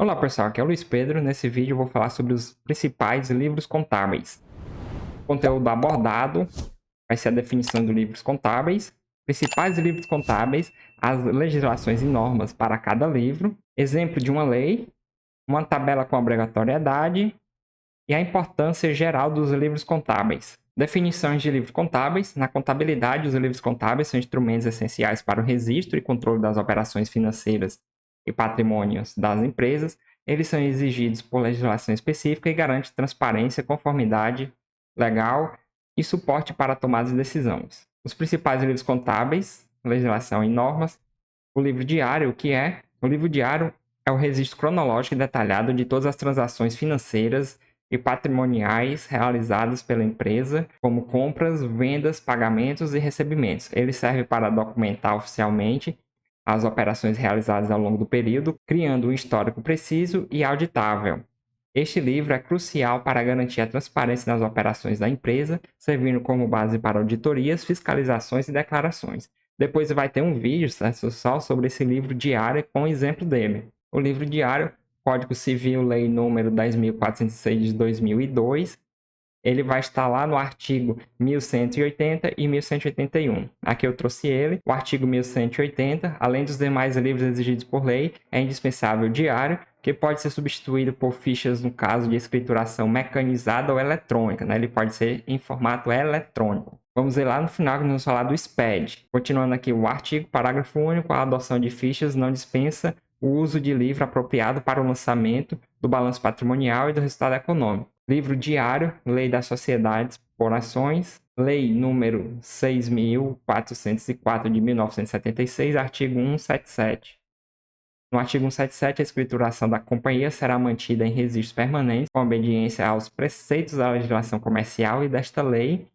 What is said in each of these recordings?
Olá pessoal, aqui é o Luiz Pedro. Nesse vídeo eu vou falar sobre os principais livros contábeis. O conteúdo abordado vai ser a definição de livros contábeis, principais livros contábeis, as legislações e normas para cada livro, exemplo de uma lei, uma tabela com obrigatoriedade e a importância geral dos livros contábeis. Definições de livros contábeis. Na contabilidade, os livros contábeis são instrumentos essenciais para o registro e controle das operações financeiras e patrimônios das empresas. Eles são exigidos por legislação específica e garantem transparência, conformidade legal e suporte para tomadas de decisões. Os principais livros contábeis, legislação e normas. O livro diário, o que é? O livro diário é o registro cronológico e detalhado de todas as transações financeiras e patrimoniais realizadas pela empresa, como compras, vendas, pagamentos e recebimentos. Ele serve para documentar oficialmente as operações realizadas ao longo do período, criando um histórico preciso e auditável. Este livro é crucial para garantir a transparência nas operações da empresa, servindo como base para auditorias, fiscalizações e declarações. Depois vai ter um vídeo, certo, só sobre esse livro diário com exemplo dele. O livro diário, Código Civil, Lei número 10.406 de 2002, ele vai estar lá no artigo 1180 e 1181. Aqui eu trouxe ele. O artigo 1180, além dos demais livros exigidos por lei, é indispensável o diário, que pode ser substituído por fichas no caso de escrituração mecanizada ou eletrônica, né? Ele pode ser em formato eletrônico. Vamos ver lá no final que nós vamos falar do SPED. Continuando aqui o artigo, parágrafo único, a adoção de fichas não dispensa o uso de livro apropriado para o lançamento do balanço patrimonial e do resultado econômico. Livro diário, Lei das Sociedades por Ações, Lei número 6.404 de 1976, artigo 177. No artigo 177, a escrituração da companhia será mantida em registros permanentes, com obediência aos preceitos da legislação comercial e desta lei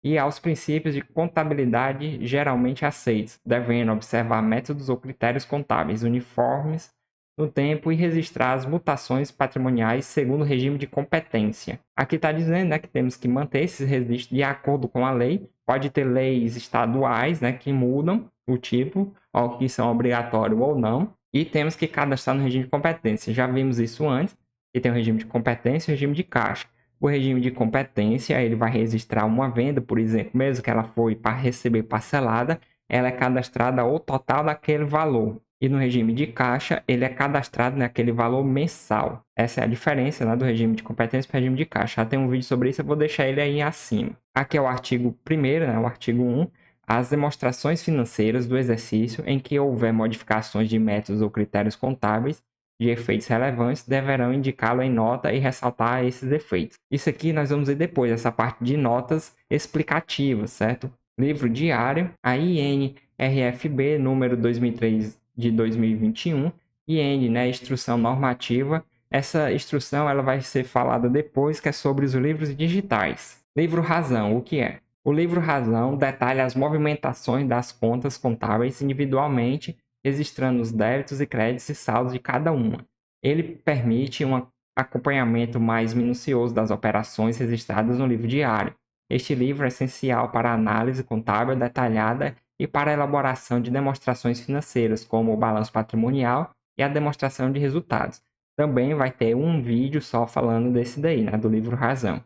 e aos princípios de contabilidade geralmente aceitos, devendo observar métodos ou critérios contábeis uniformes no tempo e registrar as mutações patrimoniais segundo o regime de competência. Aqui está dizendo, né, que temos que manter esses registros de acordo com a lei. Pode ter leis estaduais, né, que mudam o tipo, ou que são obrigatórios ou não. E temos que cadastrar no regime de competência. Já vimos isso antes, que tem o regime de competência e o regime de caixa. O regime de competência, ele vai registrar uma venda, por exemplo, mesmo que ela foi para receber parcelada, ela é cadastrada ao total daquele valor. E no regime de caixa, ele é cadastrado naquele valor mensal. Essa é a diferença, né, do regime de competência para o regime de caixa. Já tem um vídeo sobre isso, eu vou deixar ele aí acima. Aqui é o artigo 1º, né, o artigo 1. As demonstrações financeiras do exercício em que houver modificações de métodos ou critérios contábeis de efeitos relevantes deverão indicá-lo em nota e ressaltar esses efeitos. Isso aqui nós vamos ver depois, essa parte de notas explicativas, certo? Livro diário, a INRFB número 2003 de 2021, IN, né, instrução normativa. Essa instrução ela vai ser falada depois, que é sobre os livros digitais. Livro razão, o que é? O livro razão detalha as movimentações das contas contábeis individualmente, registrando os débitos e créditos e saldos de cada uma. Ele permite um acompanhamento mais minucioso das operações registradas no livro diário. Este livro é essencial para a análise contábil detalhada e para a elaboração de demonstrações financeiras, como o balanço patrimonial e a demonstração de resultados. Também vai ter um vídeo só falando desse daí, né, do livro razão.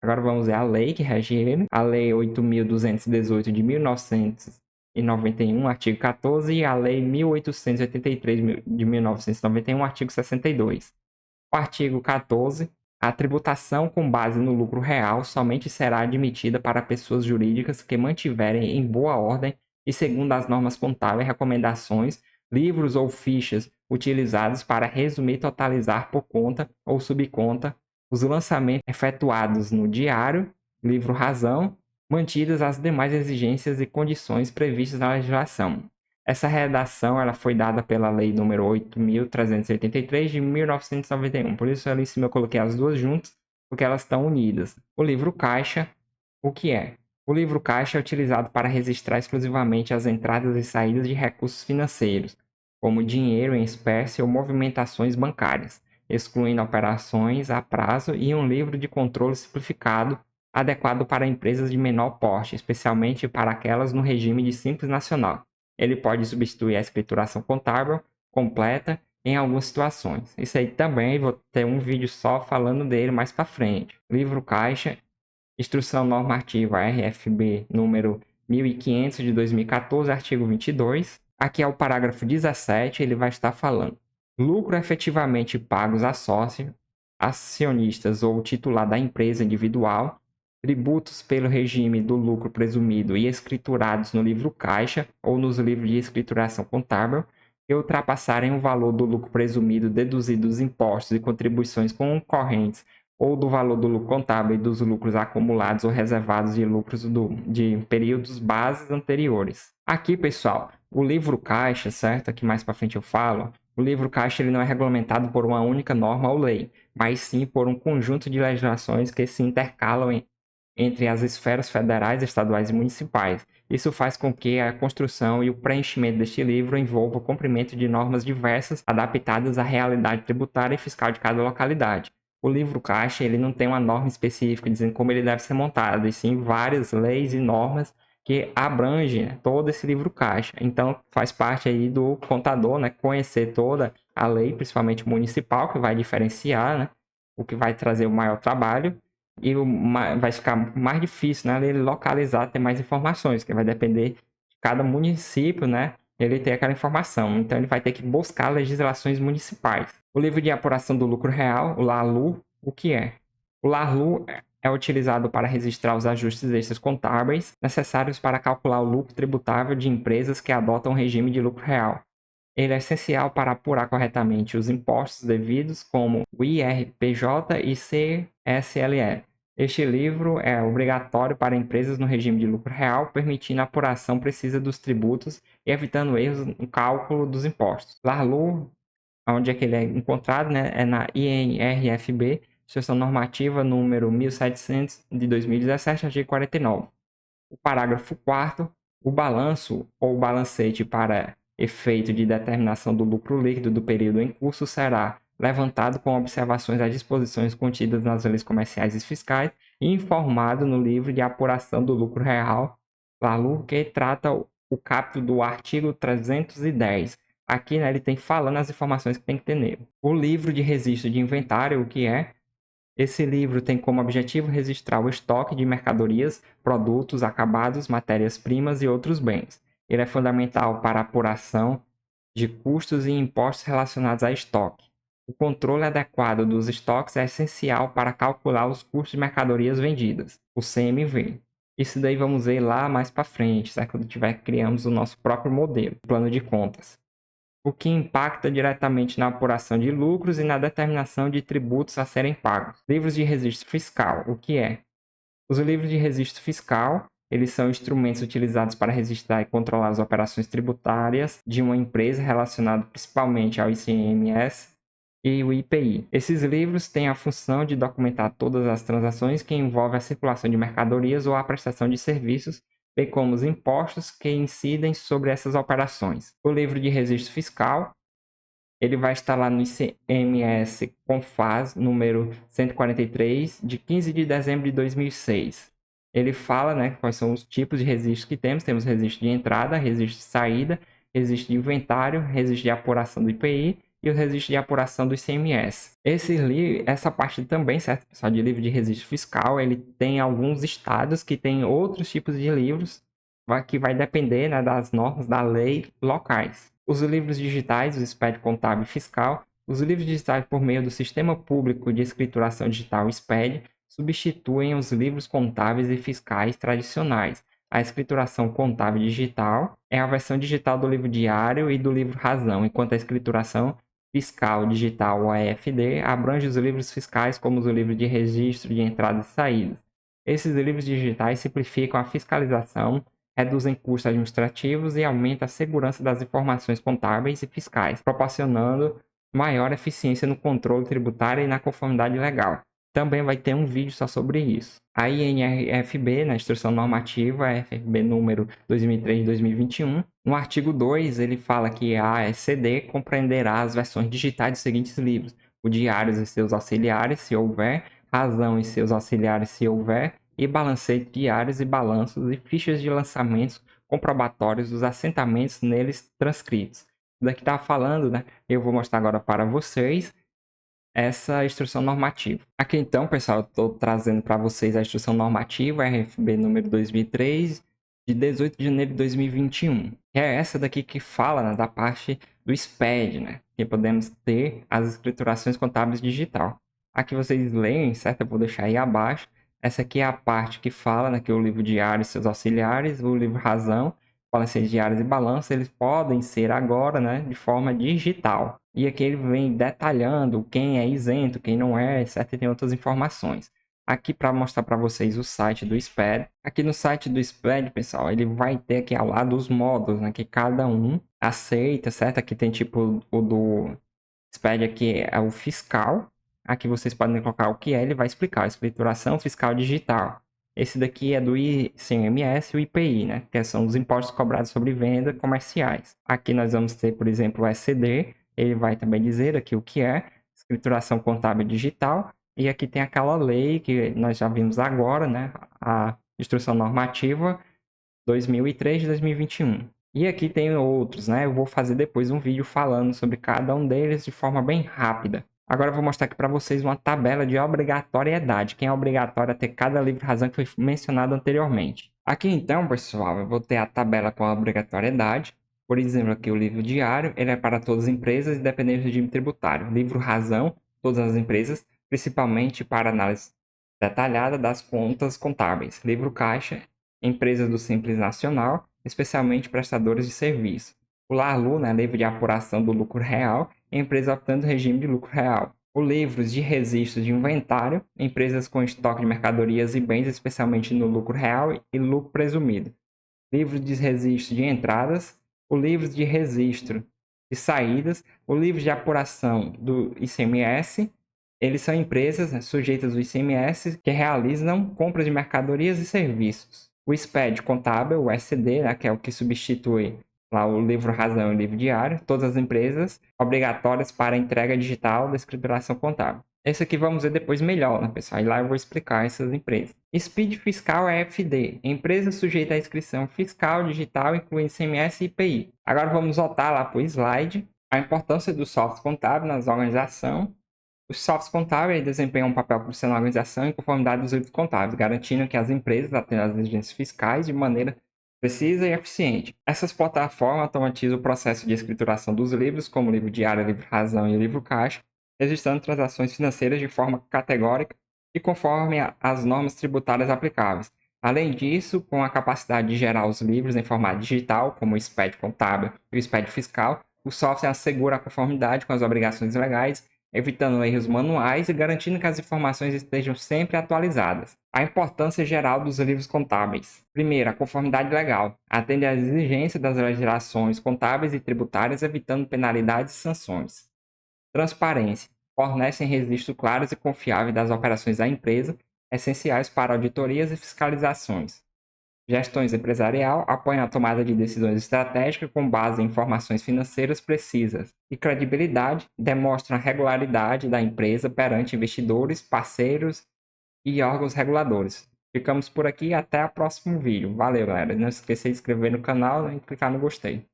Agora vamos ver a lei que rege ele. A Lei 8.218 de 1991, artigo 14, e a Lei 1.883 de 1991, artigo 62. O artigo 14. A tributação com base no lucro real somente será admitida para pessoas jurídicas que mantiverem em boa ordem e segundo as normas contábeis, recomendações, livros ou fichas utilizados para resumir, totalizar por conta ou subconta os lançamentos efetuados no diário, livro razão, mantidas as demais exigências e condições previstas na legislação. Essa redação ela foi dada pela Lei nº 8.383 de 1991. Por isso, ali em cima eu coloquei as duas juntas, porque elas estão unidas. O livro caixa, o que é? O livro caixa é utilizado para registrar exclusivamente as entradas e saídas de recursos financeiros, como dinheiro em espécie ou movimentações bancárias, excluindo operações a prazo, e um livro de controle simplificado adequado para empresas de menor porte, especialmente para aquelas no regime de Simples Nacional. Ele pode substituir a escrituração contábil completa em algumas situações. Isso aí também vou ter um vídeo só falando dele mais para frente. Livro caixa, Instrução Normativa RFB número 1500 de 2014, artigo 22. Aqui é o parágrafo 17, ele vai estar falando: lucro efetivamente pagos a sócio, acionistas ou titular da empresa individual, tributos pelo regime do lucro presumido e escriturados no livro caixa ou nos livros de escrituração contábil, que ultrapassarem o valor do lucro presumido deduzido dos impostos e contribuições concorrentes ou do valor do lucro contábil e dos lucros acumulados ou reservados de lucros de períodos bases anteriores. Aqui, pessoal, o livro caixa, certo? Aqui mais para frente eu falo. O livro caixa ele não é regulamentado por uma única norma ou lei, mas sim por um conjunto de legislações que se intercalam entre as esferas federais, estaduais e municipais. Isso faz com que a construção e o preenchimento deste livro envolva o cumprimento de normas diversas adaptadas à realidade tributária e fiscal de cada localidade. O livro caixa ele não tem uma norma específica dizendo como ele deve ser montado, e sim várias leis e normas que abrangem, né, todo esse livro caixa. Então faz parte aí do contador, né, conhecer toda a lei, principalmente municipal, que vai diferenciar, né, o que vai trazer o maior trabalho, e vai ficar mais difícil, né, ele localizar, ter mais informações, que vai depender de cada município, né, ele ter aquela informação. Então ele vai ter que buscar legislações municipais. O livro de apuração do lucro real, o LALU, o que é? O LALU é utilizado para registrar os ajustes extras contábeis necessários para calcular o lucro tributável de empresas que adotam o regime de lucro real. Ele é essencial para apurar corretamente os impostos devidos, como o IRPJ e CSLE. Este livro é obrigatório para empresas no regime de lucro real, permitindo a apuração precisa dos tributos e evitando erros no cálculo dos impostos. LALU, onde é que ele é encontrado, né, é na INRFB, Instrução Normativa número 1700 de 2017, artigo 49. O parágrafo 4º, o balanço ou balancete para efeito de determinação do lucro líquido do período em curso será levantado com observações às disposições contidas nas leis comerciais e fiscais e informado no livro de apuração do lucro real, LALU, que trata o capítulo do artigo 310. Aqui, né, ele tem falando as informações que tem que ter nele. O livro de registro de inventário, o que é? Esse livro tem como objetivo registrar o estoque de mercadorias, produtos acabados, matérias-primas e outros bens. Ele é fundamental para a apuração de custos e impostos relacionados a estoque. O controle adequado dos estoques é essencial para calcular os custos de mercadorias vendidas, o CMV. Isso daí vamos ver lá mais para frente, certo? Quando criamos o nosso próprio modelo, plano de contas, o que impacta diretamente na apuração de lucros e na determinação de tributos a serem pagos. Livros de registro fiscal, o que é? Os livros de registro fiscal, eles são instrumentos utilizados para registrar e controlar as operações tributárias de uma empresa relacionadas principalmente ao ICMS e o IPI. Esses livros têm a função de documentar todas as transações que envolvem a circulação de mercadorias ou a prestação de serviços, bem como os impostos que incidem sobre essas operações. O livro de registro fiscal, ele vai estar lá no ICMS Confas, número 143, de 15 de dezembro de 2006. Ele fala, né, quais são os tipos de registros que temos. Temos registro de entrada, registro de saída, registro de inventário, registro de apuração do IPI e o registro de apuração do ICMS. Essa parte também, certo, pessoal, de livro de registro fiscal, ele tem alguns estados que têm outros tipos de livros, que vai depender, né, das normas da lei locais. Os livros digitais, o SPED contábil e fiscal, os livros digitais por meio do Sistema Público de Escrituração Digital SPED substituem os livros contábeis e fiscais tradicionais. A escrituração contábil digital é a versão digital do livro diário e do livro razão, enquanto a escrituração fiscal digital, ou EFD, abrange os livros fiscais como o livro de registro de entradas e saídas. Esses livros digitais simplificam a fiscalização, reduzem custos administrativos e aumentam a segurança das informações contábeis e fiscais, proporcionando maior eficiência no controle tributário e na conformidade legal. Também vai ter um vídeo só sobre isso. A INRFB, na Instrução Normativa, FRB número 2003-2021, no artigo 2, ele fala que a ECD compreenderá as versões digitais dos seguintes livros: o Diários e seus auxiliares, se houver, Razão e seus auxiliares, se houver, e balancete diários e balanços e fichas de lançamentos comprobatórios dos assentamentos neles transcritos. daqui tá falando, né? Eu vou mostrar agora para vocês essa instrução normativa. Aqui então, pessoal, eu estou trazendo para vocês a instrução normativa RFB número 2003, de 18 de janeiro de 2021. Que é essa daqui que fala, né, da parte do SPED, né? Que podemos ter as escriturações contábeis digital. Aqui vocês leem, certo? Eu vou deixar aí abaixo. Essa aqui é a parte que fala, né, que o livro diário e seus auxiliares, o livro razão, podem ser diários e balanço, eles podem ser agora, né, de forma digital. E aqui ele vem detalhando quem é isento, quem não é, etc. E tem outras informações. Aqui para mostrar para vocês o site do SPED. Aqui no site do SPED, pessoal, ele vai ter aqui ao lado os módulos, né, que cada um aceita, certo? Aqui tem tipo o do SPED aqui é o fiscal. Aqui vocês podem colocar o que é, ele vai explicar. Escrituração fiscal digital. Esse daqui é do ICMS e o IPI, né? Que são os impostos cobrados sobre vendas comerciais. Aqui nós vamos ter, por exemplo, o SCD. Ele vai também dizer aqui o que é escrituração contábil digital. E aqui tem aquela lei que nós já vimos agora, né? A Instrução Normativa 2003 de 2021. E aqui tem outros, né? Eu vou fazer depois um vídeo falando sobre cada um deles de forma bem rápida. Agora eu vou mostrar aqui para vocês uma tabela de obrigatoriedade. Quem é obrigatório a ter cada livro-razão que foi mencionado anteriormente. Aqui então, pessoal, eu vou ter a tabela com a obrigatoriedade. Por exemplo, aqui o livro diário, ele é para todas as empresas, independente do regime tributário. Livro-razão, todas as empresas, principalmente para análise detalhada das contas contábeis. Livro-caixa, empresas do Simples Nacional, especialmente prestadores de serviço. O LARLU, né, livro de apuração do lucro real, empresa optando regime de lucro real. O livros de registro de inventário, empresas com estoque de mercadorias e bens, especialmente no lucro real e lucro presumido. Livro de registro de entradas, o livro de registro de saídas, o livro de apuração do ICMS. Eles são empresas, né, sujeitas ao ICMS que realizam compras de mercadorias e serviços. O SPED contábil, o SD, né, que é o que substitui lá o livro razão e o livro diário, todas as empresas obrigatórias para a entrega digital da escrituração contábil. Esse aqui vamos ver depois melhor, né, pessoal? E lá eu vou explicar essas empresas. SPID fiscal é FD, empresa sujeita à inscrição fiscal digital, incluindo ICMS e IPI. Agora vamos voltar lá para o slide. A importância do software contábil nas organizações. Os softwares contábeis desempenham um papel crucial na organização e conformidade dos livros contábeis, garantindo que as empresas atendam às exigências fiscais de maneira precisa e eficiente. Essas plataformas automatizam o processo de escrituração dos livros, como o livro diário, o livro razão e o livro caixa, registrando transações financeiras de forma categórica e conforme as normas tributárias aplicáveis. Além disso, com a capacidade de gerar os livros em formato digital, como o SPED contábil e o SPED fiscal, o software assegura a conformidade com as obrigações legais, evitando erros manuais e garantindo que as informações estejam sempre atualizadas. A importância geral dos livros contábeis. Primeiro, a conformidade legal. Atende às exigências das legislações contábeis e tributárias, evitando penalidades e sanções. Transparência. Fornecem registros claros e confiáveis das operações da empresa, essenciais para auditorias e fiscalizações. Gestões empresarial apoiam a tomada de decisões estratégicas com base em informações financeiras precisas. E credibilidade demonstram a regularidade da empresa perante investidores, parceiros e órgãos reguladores. Ficamos por aqui e até o próximo vídeo. Valeu, galera. Não esqueça de se inscrever no canal e clicar no gostei.